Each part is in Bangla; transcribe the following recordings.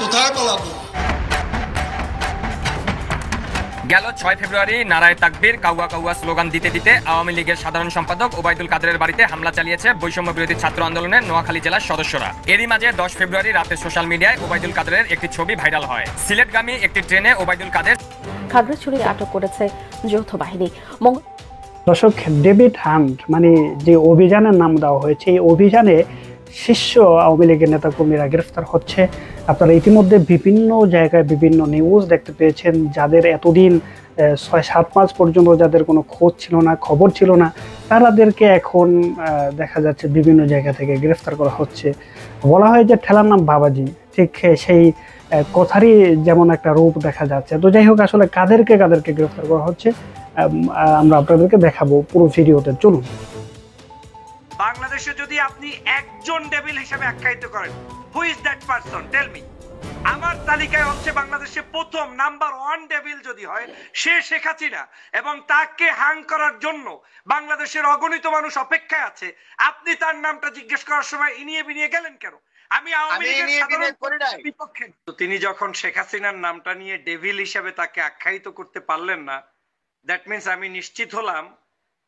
কোথায় পালাবো? গেল 6 ফেব্রুয়ারি নারায়ে তাকবীর কাউয়া কাউয়া স্লোগান দিতে দিতে আওয়ামী লীগের সাধারণ সম্পাদক ওবায়দুল কাদেরের বাড়িতে হামলা চালিয়েছে বৈষম্য বিরোধী ছাত্র আন্দোলনের নোয়াখালী জেলার সদস্যরা। এরই মাঝে 10 ফেব্রুয়ারি রাতে সোশ্যাল মিডিয়ায় ওবায়দুল কাদেরের একটি ছবি ভাইরাল হয়। সিলেটগামী একটি ট্রেনে ওবায়দুল কাদের খাগড়াছড়ি আটক করেছে যৌথ বাহিনী। দর্শক, ডেভিড হান্ট মানে যে অভিযানের নাম দেওয়া হয়েছে, এই অভিযানে শীর্ষ আওয়ামী লীগের নেতাকর্মীরা গ্রেফতার হচ্ছে। আপনারা ইতিমধ্যে বিভিন্ন জায়গায় বিভিন্ন নিউজ দেখতে পেয়েছেন, যাদের এতদিন 6-7 মাস পর্যন্ত যাদের কোনো খোঁজ ছিল না, খবর ছিল না, তাদেরকে এখন দেখা যাচ্ছে বিভিন্ন জায়গা থেকে গ্রেফতার করা হচ্ছে। বলা হয় যে ঠেলার নাম বাবাজি, ঠিক সেই কথারই যেমন একটা রূপ দেখা যাচ্ছে। তো যাই হোক, আসলে কাদেরকে গ্রেফতার করা হচ্ছে আমরা আপনাদেরকে দেখাবো পুরো ভিডিওতে, চলুন। বাংলাদেশে যদি আপনি একজন ডেভিল হিসেবে আখ্যায়িত করেন, who is that person, tell me. আমার তালিকায় হচ্ছে বাংলাদেশে প্রথম নাম্বার 1 ডেভিল যদি হয়, সে শেখ হাসিনা, এবং তাকে হ্যাং করার জন্য বাংলাদেশের অগণিত মানুষ অপেক্ষায় আছে। আপনি তার নামটা জিজ্ঞেস করার সময় ইনিয়ে বিনিয়ে গেলেন কেন? আমি আওয়ামী লীগের বিপক্ষে। তিনি যখন শেখ হাসিনার নামটা নিয়ে ডেভিল হিসেবে তাকে আখ্যায়িত করতে পারলেন না, দ্যাট মিন্স আমি নিশ্চিত হলাম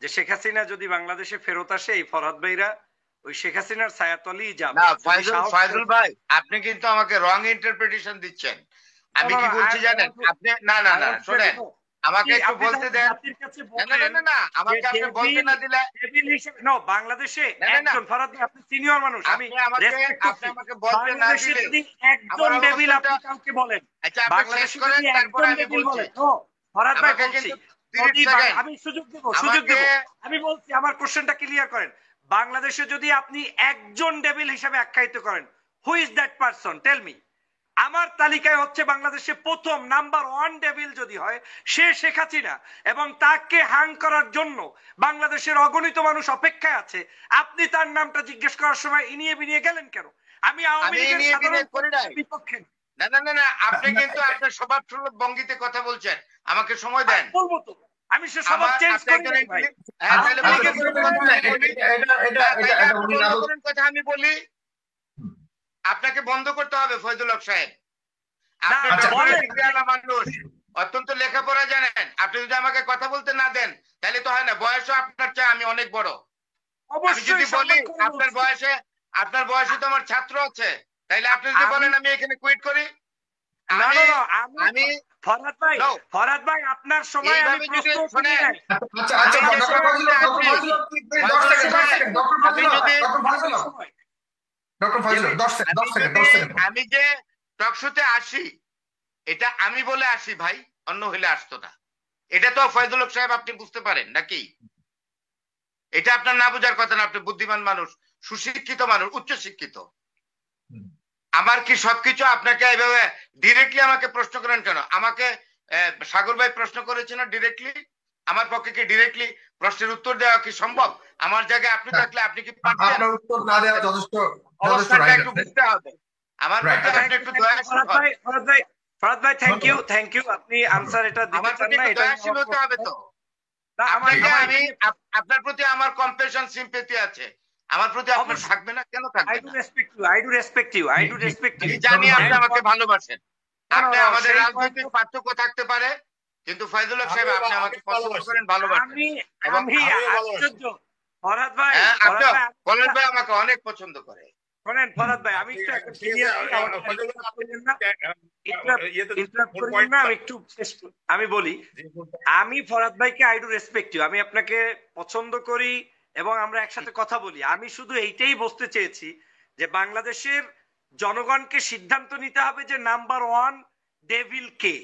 যে শেখ হাসিনা যদি বাংলাদেশে ফেরত আসে, এই ফরহাদ ভাইরা ওই শেখ হাসিনার ছায়াতলেই যাবে। না ফয়জুল ভাই, আপনি কিন্তু আমাকে রং ইন্টারপ্রিটেশন দিচ্ছেন। আমি কি বলছি জানেন? আপনি না না না শুনেন, আমাকে একটু বলতে দেন। না না না, আমাকে আপনি বলতে না দিলে নো, বাংলাদেশে একজন ফরহাদ ভাই, আপনি সিনিয়র মানুষ, আমি আপনি আমাকে বলতে না দিলে একজন ডেভিল আপনি কাউকে বলেন। আচ্ছা, আপনি শেষ করেন, তারপর আমি বলছি। নো ফরহাদ ভাই, বলছি আমি সুযোগ দেব। আমি বলছি, আমার কোশ্চেনটা ক্লিয়ার করেন। বাংলাদেশে যদি আপনি একজন ডেভিল হিসেবে আখ্যায়িত করেন, who is that person, tell me. আমার তালিকায় হচ্ছে বাংলাদেশে প্রথম নাম্বার 1 ডেভিল যদি হয়, সে শেখ হাসিনা, এবং তাকে হ্যাং করার জন্য বাংলাদেশের অগণিত মানুষ অপেক্ষায় আছে। আপনি তার নামটা জিজ্ঞেস করার সময় ইনিয়ে বিনিয়ে গেলেন কেন? আমি আওয়ামী লীগের বিপক্ষে। না না না না, আপনি কিন্তু আপনার স্বভাবসুলভ ভঙ্গিতে কথা বলছেন। আমাকে সময় দেন। বলবো তো, আমি সে স্বভাব চেঞ্জ করি না ভাই। কথা আমি বলি, আপনাকে বন্ধ করতে হবে ফয়জুল হক সাহেব। আপনি মানুষ, অত্যন্ত লেখাপড়া জানেন। আপনি যদি আমাকে কথা বলতে না দেন, তাহলে তো হয় না। বয়সও আপনার চেয়ে আমি অনেক বড়। আমি যদি বলি আপনার বয়সে তো আমার ছাত্র আছে, তাইলে আপনি যদি বলেন আমি এখানে কুইট করি, আমি ফরহাদ ভাই আপনার সময় আমি প্রশ্ন শুনি নাই। আমি যে টকশোতে আসি, এটা আমি বলে আসি ভাই, অন্য হইলে আসতো না। এটা তো ফয়জুল হক সাহেব আপনি বুঝতে পারেন নাকি? এটা আপনার না বোঝার কথা না। আপনি বুদ্ধিমান মানুষ, সুশিক্ষিত মানুষ, উচ্চ শিক্ষিত। আমার কি সবকিছু আপনাকে এইভাবে ডিরেক্টলি আমাকে প্রশ্ন করেন কেন? আমাকে সাগর ভাই প্রশ্ন করেছে না ডিরেক্টলি? আমার পক্ষে কি ডিরেক্টলি প্রশ্নের উত্তর দেওয়া কি সম্ভব? আমার জায়গায় আপনি থাকলে আপনি কি পারতেন? আপনার উত্তর না দেওয়া যথেষ্ট অবস্থাটা একটু বুঝতে হবে। আমার পক্ষে আপনি একটু দয়াশীল হন। ফরহাদ ভাই থ্যাংক ইউ। আপনি আনসার এটা দিতে চান না, এটা দয়াশীল হতে হবে তো। আমি আপনার প্রতি আমার কম্প্যাশন সিম্প্যাথি আছে। আমার প্রতি আপনার থাকবে না কেন? থাকবে I do respect you. আমি জানি আপনি আমাকে ভালোবাসেন। আপনি আমাদের রাজনৈতিক পার্থক্য থাকতে পারে, কিন্তু ফয়জুল হক সাহেব আপনি আমাকে পছন্দ করেন, ভালোবাসেন। আমি আশ্চর্য ফরহাদ ভাই, ফরহাদ ভাই আমাকে অনেক পছন্দ করে। শুনেন ফরহাদ ভাই, আমি একটু আমি বলি, আমি ফরহাদ ভাইকে আই ডু রেসপেক্ট ইউ, আমি আপনাকে পছন্দ করি এবং আমরা একসাথে কথা বলি। আমি শুধু এইটাই বলতে চেয়েছি যে বাংলাদেশের জনগণকে সিদ্ধান্ত নিতে হবে যে নাম্বার 1 ডেভিল কে।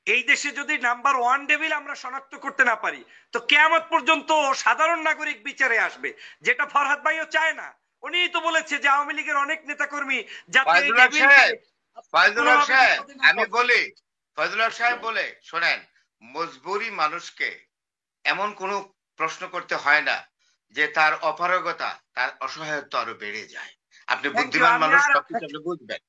এই দেশে যদি নাম্বার 1 ডেভিল আমরা শনাক্ত করতে না পারি, তো কিয়ামত পর্যন্ত সাধারণ নাগরিক বিচারে আসবে, যেটা ফরহাদ ভাইও চায় না। উনিই তো বলেছে যে আওয়ামী লীগের অনেক নেতাকর্মী যাতে আমি বলি, ফয়জুল হক সাহেব বলে শোনেন, মজবুরি মানুষকে এমন কোন প্রশ্ন করতে হয় না যে তার অপারগতা, তার অসহায়ত্ব আরো বেড়ে যায়। আপনি বুদ্ধিমান মানুষ, সবকিছু বুঝবেন।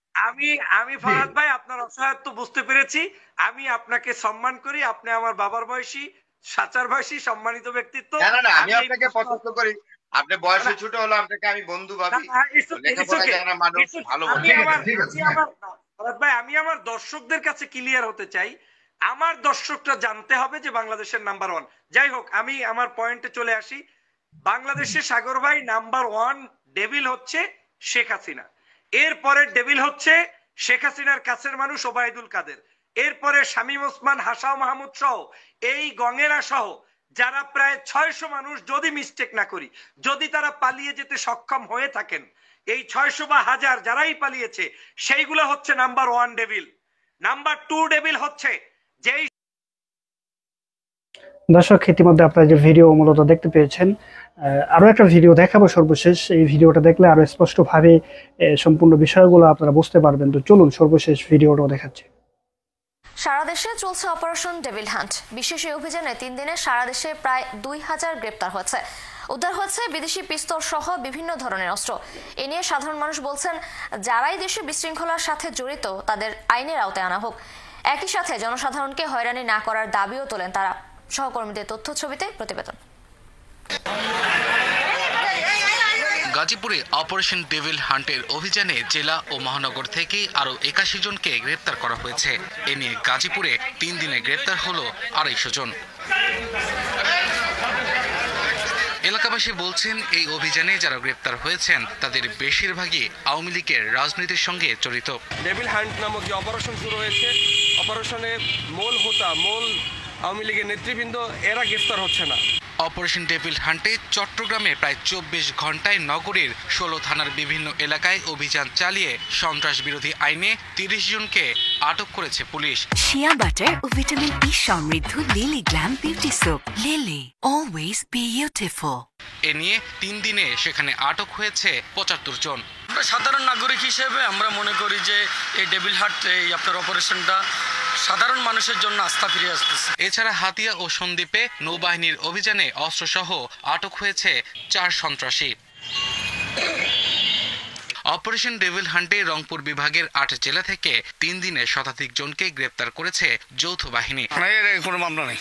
আমি ফরহাদ ভাই আপনার অসহায়ত্ব বুঝতে পেরেছি। আমি আপনাকে সম্মান করি, আপনি আমার বাবার বয়সী, চাচার বয়সী সম্মানিত ব্যক্তিত্ব। না না, আমি আপনাকে পছন্দ করি। আপনি বয়সে ছোট হলো, আপনাকে আমি বন্ধু ভাবি। ভাই আমি আমার দর্শকদের কাছে ক্লিয়ার হতে চাই, আমার দর্শকরা জানতে হবে যে বাংলাদেশের নাম্বার 1। যাই হোক, আমি আমার পয়েন্টে চলে আসি। বাংলাদেশের সাগর ভাই নাম্বার 1 ডেভিল হচ্ছে শেখ হাসিনা, এরপরের ডেভিল হচ্ছে শেখ হাসিনার কাছের মানুষ ওবায়দুল কাদের, এরপরে শামীম ওসমান, হাসাও মাহমুদ সহ এই গঙ্গেরা সহ যারা প্রায় 600 মানুষ, যদি মিস্টেক না করি, যদি তারা পালিয়ে যেতে সক্ষম হয়ে থাকেন, এই 600 বা 1000 যারাই পালিয়েছে সেইগুলো হচ্ছে নাম্বার 1 ডেভিল। নাম্বার 2 ডেভিল হচ্ছে যেই দর্শক ইতিমধ্যে আপনারা যে ভিডিও মূলত দেখতে পেয়েছেন, আরো একটা ভিডিও দেখাবো সর্বশেষ। এই ভিডিওটা দেখলে আরো স্পষ্টভাবে সম্পূর্ণ বিষয়গুলো আপনারা বুঝতে পারবেন। তো চলুন সর্বশেষ ভিডিওটাও দেখাচ্ছি। সারা দেশে চলছে অপারেশন ডেভিল হান্ট। বিশেষ এই অভিযানে 3 দিনে সারা দেশে প্রায় 2000 গ্রেপ্তার হয়েছে। উদ্ধার হয়েছে বিদেশি পিস্তল সহ বিভিন্ন ধরনের অস্ত্র। এ নিয়ে সাধারণ মানুষ বলছেন, যারাই দেশে বিশৃঙ্খলার সাথে জড়িত তাদের আইনের আওতায় আনা হোক। একই সাথে জনসাধারণকে হয়রানি না করার দাবিও তোলেন তারা। সহকর্মীদের তথ্য ছবিতে প্রতিবেদন। গাজীপুরে অপারেশন ডেভিল হান্টের অভিযানে জেলা ও মহানগর থেকে আরো 81 জনকে গ্রেপ্তার করা হয়েছে। এ নিয়ে গাজীপুরে 3 দিনে গ্রেপ্তার হলো 250 জন। এলাকাবাসী বলছেন, এই অভিযানে যারা গ্রেপ্তার হয়েছেন তাদের বেশিরভাগই আওয়ামী লীগের রাজনীতির সঙ্গে জড়িত। ডেভিল হান্ট নামক যে অপারেশন শুরু হয়েছে, অপারেশনে মূল আওয়ামী লীগের নেতৃবৃন্দ এরা গ্রেফতার হচ্ছে না। অপারেশন ডেভিল হান্টে চট্টগ্রামে প্রায় 24 ঘন্টায় নগরীর 16 থানার বিভিন্ন এলাকায় অভিযান চালিয়ে সন্ত্রাস বিরোধী আইনে 30 জনকে আটক করেছে পুলিশ। শিয়া বাটার ও ভিটামিন ই সমৃদ্ধ Lily glam beauty soap. Lily, always beautiful. এ নিয়ে 3 দিনে সেখানে আটক হয়েছে 75 জন। সাধারণ নাগরিক হিসেবে আমরা মনে করি যে এই ডেভিল হান্ট, এই আপনার অপারেশনটা সাধারণ মানুষের জন্য আস্থা ফিরে আসতেছে। এছাড়া হাতিয়া ও সন্দ্বীপে নৌবাহিনীর অভিযানে অস্ত্রসহ আটক হয়েছে 4 সন্ত্রাসী। অপারেশন ডেভিল হান্টে রংপুর বিভাগের 8 জেলা থেকে 3 দিনে শতাধিক জনকে গ্রেপ্তার করেছে যৌথ বাহিনী। কোনো মামলা নেই,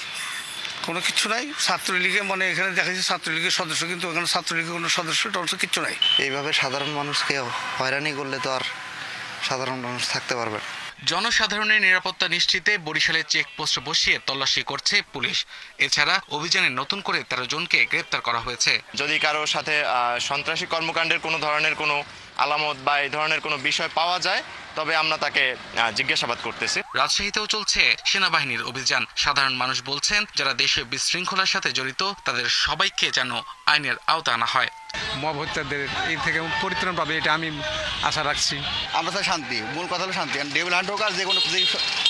কোনো কিছু নাই। ছাত্রলীগে মানে এখানে দেখা যাচ্ছে ছাত্রলীগের সদস্য, কিন্তু এখানে ছাত্রলীগের কোনো সদস্য কিচ্ছু নাই। এইভাবে সাধারণ মানুষকে হয়রানি করলে তো আর সাধারণ মানুষ থাকতে পারবে না। জনসাধারণের নিরাপত্তা নিশ্চিতে বরিশালে চেকপোস্ট বসিয়ে তল্লাশি করছে পুলিশ। এছাড়া অভিযানে নতুন করে 13 জনকে গ্রেপ্তার করা হয়েছে। যদি কারোর সাথে সন্ত্রাসী কর্মকাণ্ডের কোনো ধরনের কোনো আলামত বা এই ধরনের কোনো বিষয় পাওয়া যায়, তবে আমরা তাকে জিজ্ঞাসাবাদ করতেছি। রাজশাহীতেও চলছে সেনাবাহিনীর অভিযান। সাধারণ মানুষ বলছেন, যারা দেশে বিশৃঙ্খলার সাথে জড়িত তাদের সবাইকে যেন আইনের আওতা আনা হয়। মব হত্যাদের এই থেকে পরিত্রাণ পাবে, এটা আমি আশা রাখছি। আমরা চাই শান্তি, মূল কথা হলো শান্তি। ডেভিল হান্ট হোক আর যে কোনো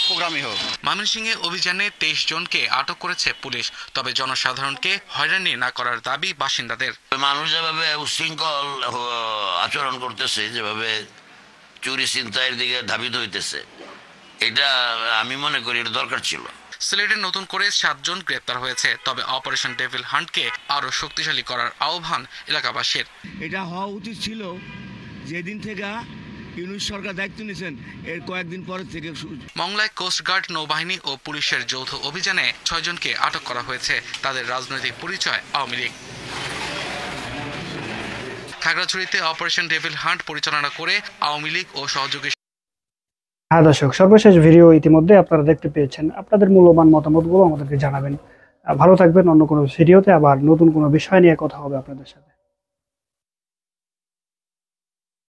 প্রোগ্রামই হোক। ময়মনসিংহে অভিযানে 23 জনকে আটক করেছে পুলিশ। তবে জনসাধারণকে হয়রানি না করার দাবি বাসিন্দাদের। মানুষ যেভাবে উশৃঙ্খল আচরণ করতেছে, যেভাবে চুরি ছিনতাইয়ের দিকে ধাবিত হইতেছে, এটা আমি মনে করি এটা দরকার ছিল। সিলেটে নতুন করে 7 জন গ্রেপ্তার হয়েছে। তবে অপারেশন ডেভিল হান্টকে আরো শক্তিশালী করার আহ্বান এলাকাবাসীর। এটা হওয়া উচিত ছিল যেদিন থেকে ইউনূস সরকার দায়িত্ব নিয়েছেন, এর কয়েকদিন পরের থেকে। মংলায় কোস্টগার্ড, নৌবাহিনী ও পুলিশের যৌথ অভিযানে 6 জনকে আটক করা হয়েছে। তাদের রাজনৈতিক পরিচয় আওয়ামী লীগ। খাগড়াছড়িতে অপারেশন ডেভিল হান্ট পরিচালনা করে আওয়ামী লীগ ও সহযোগী। হ্যাঁ দর্শক, সর্বশেষ ভিডিও ইতিমধ্যে আপনারা দেখতে পেয়েছেন। আপনাদের মূল্যবান মতামতগুলো আমাদেরকে জানাবেন। ভালো থাকবেন। অন্য কোনো ভিডিওতে আবার নতুন কোনো বিষয় নিয়ে কথা হবে আপনাদের সাথে।